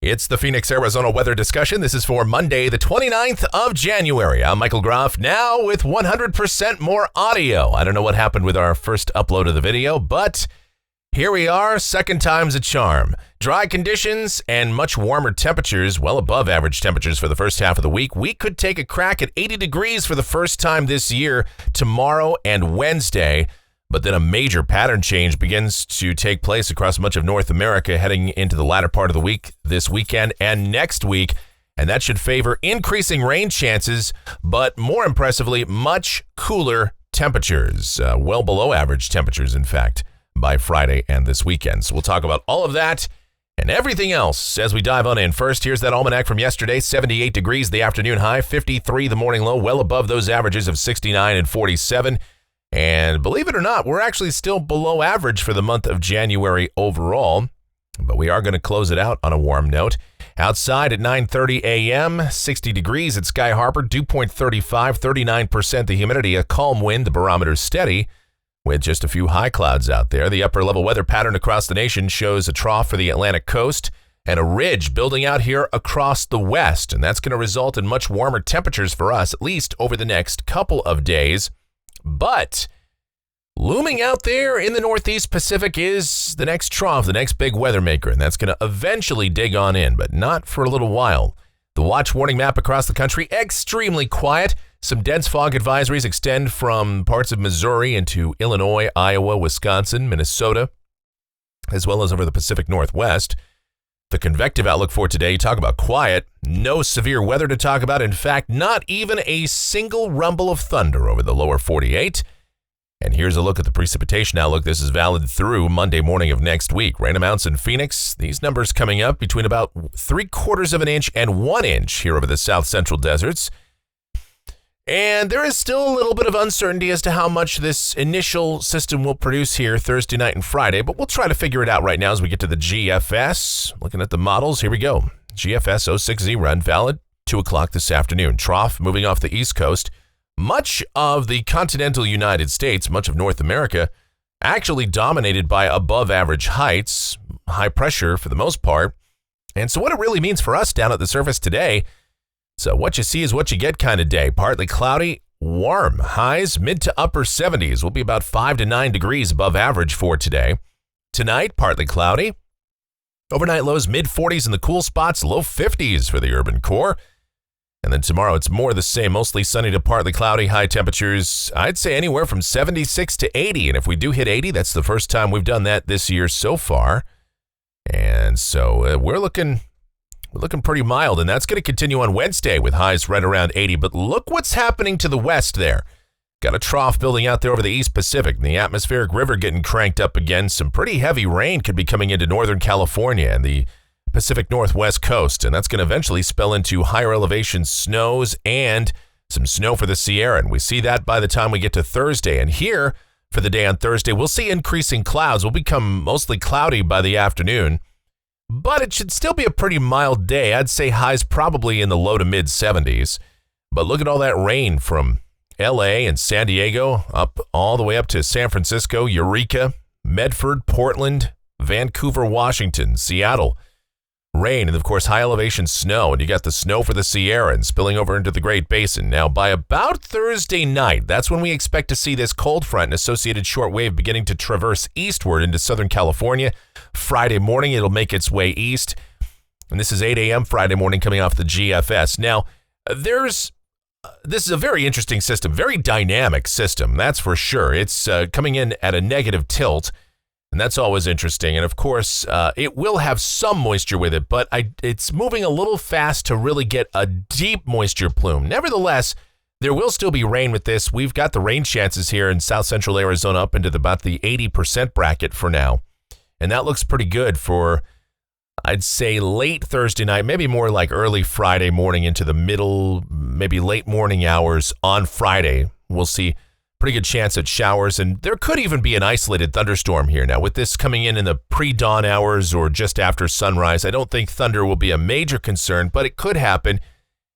It's the Phoenix, Arizona weather discussion. This is for Monday, the 29th of January. I'm Michael Groff, now with 100% more audio. I don't know what happened with our first upload of the video, but here we are, second time's a charm. Dry conditions and much warmer temperatures, well above average temperatures for the first half of the week. We could take a crack at 80 degrees for the first time this year, tomorrow and Wednesday. But then a major pattern change begins to take place across much of North America heading into the latter part of the week, this weekend and next week. And that should favor increasing rain chances, but more impressively, much cooler temperatures, well below average temperatures, in fact, by Friday and this weekend. So we'll talk about all of that and everything else as we dive on in. First, here's that almanac from yesterday, 78 degrees the afternoon high, 53 the morning low, well above those averages of 69 and 47. And believe it or not, we're actually still below average for the month of January overall, but we are going to close it out on a warm note. Outside at 9:30 a.m., 60 degrees at Sky Harbor, dew point 35, 39% the humidity, a calm wind, the barometer steady, with just a few high clouds out there. The upper level weather pattern across the nation shows a trough for the Atlantic coast and a ridge building out here across the west, and that's going to result in much warmer temperatures for us, at least over the next couple of days. But looming out there in the Northeast Pacific is the next trough, the next big weather maker, and that's going to eventually dig on in, but not for a little while. The watch warning map across the country, extremely quiet. Some dense fog advisories extend from parts of Missouri into Illinois, Iowa, Wisconsin, Minnesota, as well as over the Pacific Northwest. The convective outlook for today, talk about quiet, no severe weather to talk about. In fact, not even a single rumble of thunder over the lower 48. And here's a look at the precipitation outlook. This is valid through Monday morning of next week. Rain amounts in Phoenix, these numbers coming up between about 3/4 of an inch and 1 inch here over the south central deserts. And there is still a little bit of uncertainty as to how much this initial system will produce here Thursday night and Friday, but we'll try to figure it out right now as we get to the GFS. Looking at the models, here we go. GFS 060 run valid, 2 o'clock this afternoon. Trough moving off the East Coast. Much of the continental United States, much of North America, actually dominated by above average heights, high pressure for the most part. And so what it really means for us down at the surface today, so what you see is what you get kind of day. Partly cloudy, warm. Highs mid to upper 70s. Will be about 5 to 9 degrees above average for today. Tonight, partly cloudy. Overnight lows mid 40s in the cool spots, low 50s for the urban core. And then tomorrow it's more the same, mostly sunny to partly cloudy, high temperatures, I'd say anywhere from 76 to 80. And if we do hit 80, that's the first time we've done that this year so far. And so we're looking pretty mild, and that's going to continue on Wednesday with highs right around 80. But look what's happening to the west there. Got a trough building out there over the East Pacific, and the atmospheric river getting cranked up again. Some pretty heavy rain could be coming into Northern California and the Pacific Northwest coast, and that's going to eventually spill into higher elevation snows and some snow for the Sierra. And we see that by the time we get to Thursday. And here for the day on Thursday, we'll see increasing clouds. Will become mostly cloudy by the afternoon. But it should still be a pretty mild day. I'd say highs probably in the low to mid 70s. But look at all that rain from LA and San Diego up all the way up to San Francisco, Eureka, Medford, Portland, Vancouver, Washington, Seattle. Rain and, of course, high elevation snow. And you got the snow for the Sierra and spilling over into the Great Basin. Now, by about Thursday night, that's when we expect to see this cold front and associated shortwave beginning to traverse eastward into Southern California. Friday morning, it'll make its way east. And this is 8 a.m. Friday morning coming off the GFS. Now, this is a very interesting system, very dynamic system, that's for sure. It's coming in at a negative tilt. And that's always interesting. And of course, it will have some moisture with it, but it's moving a little fast to really get a deep moisture plume. Nevertheless, there will still be rain with this. We've got the rain chances here in south central Arizona up into about the 80% bracket for now. And that looks pretty good for, I'd say, late Thursday night, maybe more like early Friday morning into the middle, maybe late morning hours on Friday. We'll see pretty good chance at showers, and there could even be an isolated thunderstorm here. Now, with this coming in the pre-dawn hours or just after sunrise, I don't think thunder will be a major concern, but it could happen,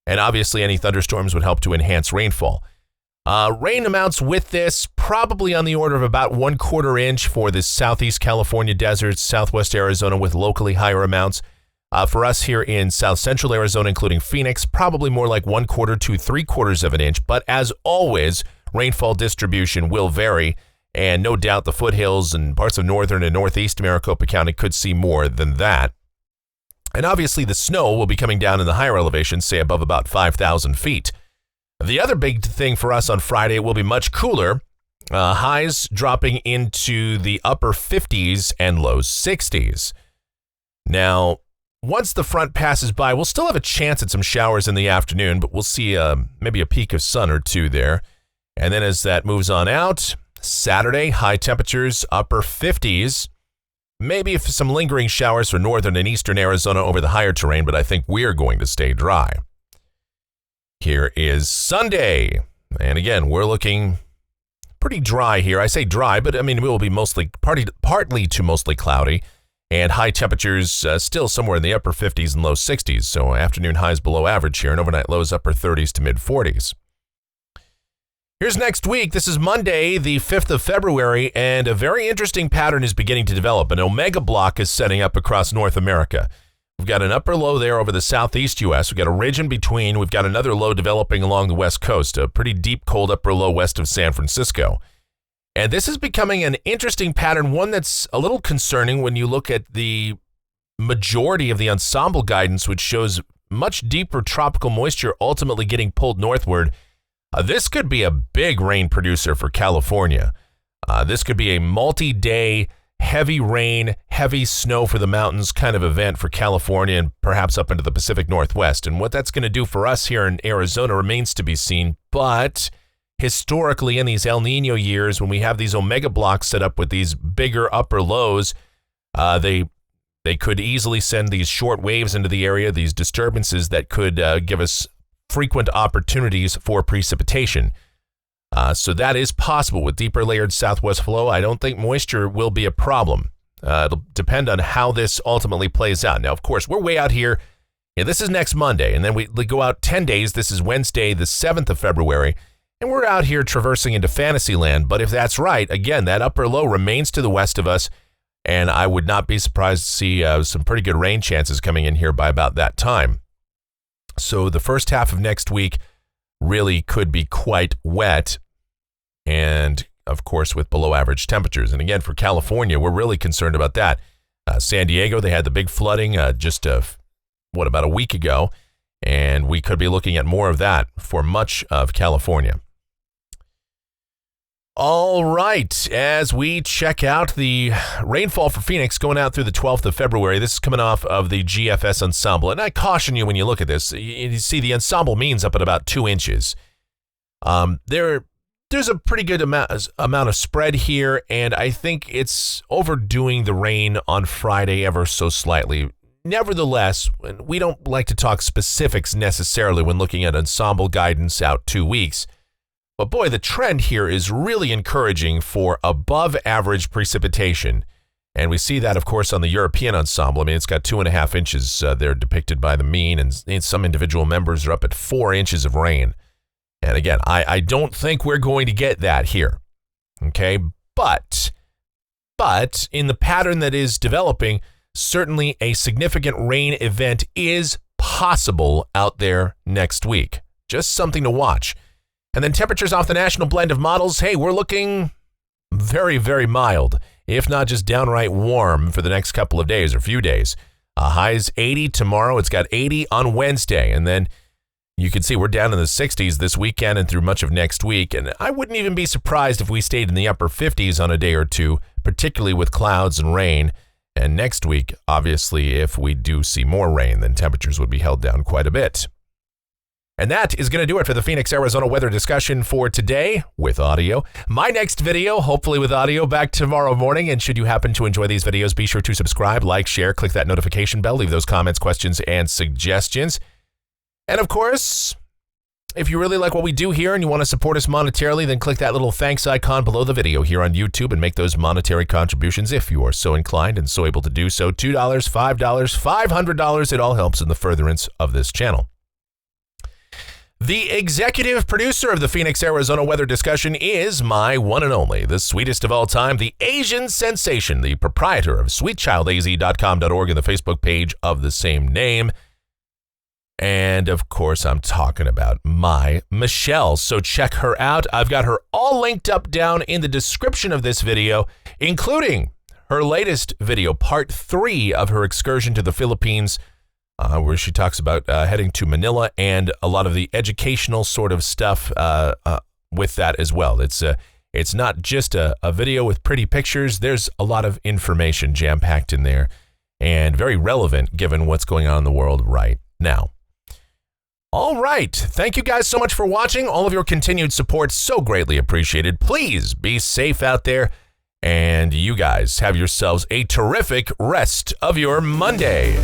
and obviously any thunderstorms would help to enhance rainfall. Rain amounts with this probably on the order of about 1/4 inch for the southeast California deserts, southwest Arizona with locally higher amounts. For us here in south central Arizona, including Phoenix, probably more like 1/4 to 3/4 of an inch. But as always, rainfall distribution will vary, and no doubt the foothills and parts of northern and northeast Maricopa County could see more than that. And obviously the snow will be coming down in the higher elevations, say above about 5,000 feet. The other big thing for us on Friday, it will be much cooler. Highs dropping into the upper 50s and low 60s. Now, once the front passes by, we'll still have a chance at some showers in the afternoon, but we'll see maybe a peak of sun or two there. And then as that moves on out, Saturday, high temperatures, upper 50s. Maybe some lingering showers for northern and eastern Arizona over the higher terrain, but I think we're going to stay dry. Here is Sunday. And again, we're looking pretty dry here. I say dry, but I mean, it will be mostly partly to mostly cloudy. And high temperatures still somewhere in the upper 50s and low 60s. So afternoon highs below average here and overnight lows upper 30s to mid 40s. Here's next week. This is Monday, the 5th of February, and a very interesting pattern is beginning to develop. An omega block is setting up across North America. We've got an upper low there over the southeast U.S. We've got a ridge in between. We've got another low developing along the west coast, a pretty deep, cold upper low west of San Francisco. And this is becoming an interesting pattern, one that's a little concerning when you look at the majority of the ensemble guidance, which shows much deeper tropical moisture ultimately getting pulled northward. This could be a big rain producer for California. This could be a multi-day heavy rain, heavy snow for the mountains kind of event for California and perhaps up into the Pacific Northwest. And what that's going to do for us here in Arizona remains to be seen. But historically, in these El Nino years, when we have these omega blocks set up with these bigger upper lows, they could easily send these short waves into the area, these disturbances that could give us frequent opportunities for precipitation. So that is possible with deeper layered southwest flow. I don't think moisture will be a problem. It'll depend on how this ultimately plays out. Now, of course, we're way out here. Yeah, this is next Monday, and then we go out 10 days. This is Wednesday, the 7th of February, and we're out here traversing into Fantasyland. But if that's right, again, that upper low remains to the west of us, and I would not be surprised to see some pretty good rain chances coming in here by about that time. So the first half of next week really could be quite wet, and of course with below average temperatures. And again, for California, we're really concerned about that. San Diego, they had the big flooding about a week ago, and we could be looking at more of that for much of California. All right, as we check out the rainfall for Phoenix going out through the 12th of February, this is coming off of the GFS ensemble. And I caution you when you look at this, you see the ensemble means up at about 2 inches. There's a pretty good amount of spread here, and I think it's overdoing the rain on Friday ever so slightly. Nevertheless, we don't like to talk specifics necessarily when looking at ensemble guidance out 2 weeks. But boy, the trend here is really encouraging for above average precipitation. And we see that, of course, on the European ensemble. I mean, it's got 2.5 inches there depicted by the mean, and some individual members are up at 4 inches of rain. And again, I don't think we're going to get that here. Okay, but in the pattern that is developing, certainly a significant rain event is possible out there next week. Just something to watch. And then temperatures off the national blend of models, hey, we're looking very, very mild, if not just downright warm for the next couple of days or few days. Highs 80 tomorrow. It's got 80 on Wednesday. And then you can see we're down in the 60s this weekend and through much of next week. And I wouldn't even be surprised if we stayed in the upper 50s on a day or two, particularly with clouds and rain. And next week, obviously, if we do see more rain, then temperatures would be held down quite a bit. And that is going to do it for the Phoenix, Arizona weather discussion for today with audio. My next video, hopefully with audio, back tomorrow morning. And should you happen to enjoy these videos, be sure to subscribe, like, share, click that notification bell, leave those comments, questions, and suggestions. And of course, if you really like what we do here and you want to support us monetarily, then click that little thanks icon below the video here on YouTube and make those monetary contributions if you are so inclined and so able to do so. $2, $5, $500, it all helps in the furtherance of this channel. The executive producer of the Phoenix, Arizona weather discussion is my one and only, the sweetest of all time, the Asian sensation, the proprietor of sweetchildaz.com.org and the Facebook page of the same name. And of course, I'm talking about my Michelle. So check her out. I've got her all linked up down in the description of this video, including her latest video, part 3 of her excursion to the Philippines, where she talks about heading to Manila and a lot of the educational sort of stuff with that as well. It's not just a video with pretty pictures. There's a lot of information jam-packed in there and very relevant given what's going on in the world right now. All right. Thank you guys so much for watching. All of your continued support so greatly appreciated. Please be safe out there. And you guys have yourselves a terrific rest of your Monday.